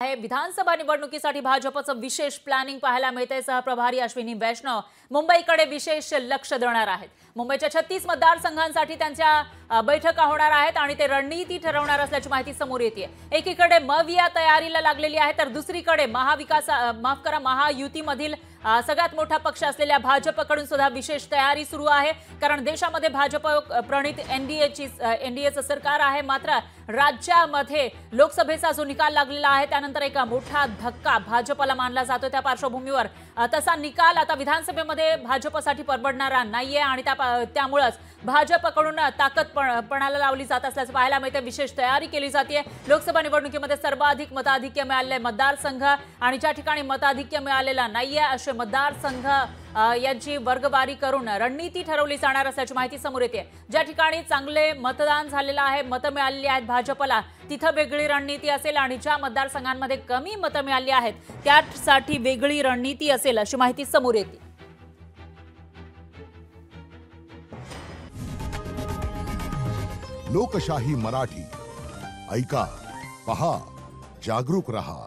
विधानसभा निवडणुकीसाठी भाजपचं विशेष प्लॅनिंग पाहायला मिळते। सहप्रभारी अश्विनी वैष्णव मुंबईकडे विशेष लक्ष देणार आहेत। मुंबईच्या 36 मतदारसंघांसाठी त्यांच्या बैठका होणार आहेत आणि ते रणनीती ठरवणार असल्याची माहिती समोर येते। एकीकडे मविया तयारीला लागलेली आहे तर दुसरीकडे महायुतीमधील सगळ्यात मोठा पक्ष असलेल्या भाजपकडून सुद्धा विशेष तयारी सुरू आहे। कारण देशामध्ये भाजप प्रणित एनडीएचं सरकार आहे, मात्र राज्यामध्ये लोकसभेचा जो निकाल लागलेला आहे त्यानंतर एक मोठा धक्का भाजपला मानला जातो। त्या पार्श्वभूमीवर तसा निकाल आता विधानसभेमध्ये भाजपसाठी परवडणारा नाहीये आणि त्यामुळेच भाजपकडून ताकदपणाला लावली जात असल्याचं पाहायला मिळते। विशेष तयारी केली जाते। लोकसभा निवडणुकीमध्ये सर्वाधिक मताधिक्य मिळालेले मतदारसंघ आणि ज्या ठिकाणी मताधिक्य मिळालेला नाहीये असे मतदारसंघ यांची वर्गवारी करून रणनीती ठरवली जाणार असल्याची माहिती समोर येते। ज्या ठिकाणी चांगले मतदान झालेलं आहे, मतं मिळालेली आहेत भाजपला, तिथं वेगळी रणनीती असेल आणि ज्या मतदारसंघांमध्ये कमी मतं मिळाली आहेत त्यासाठी वेगळी रणनीती असेल अशी माहिती समोर येते। लोकशाही मराठी ऐका, पहा, जागरूक रहा।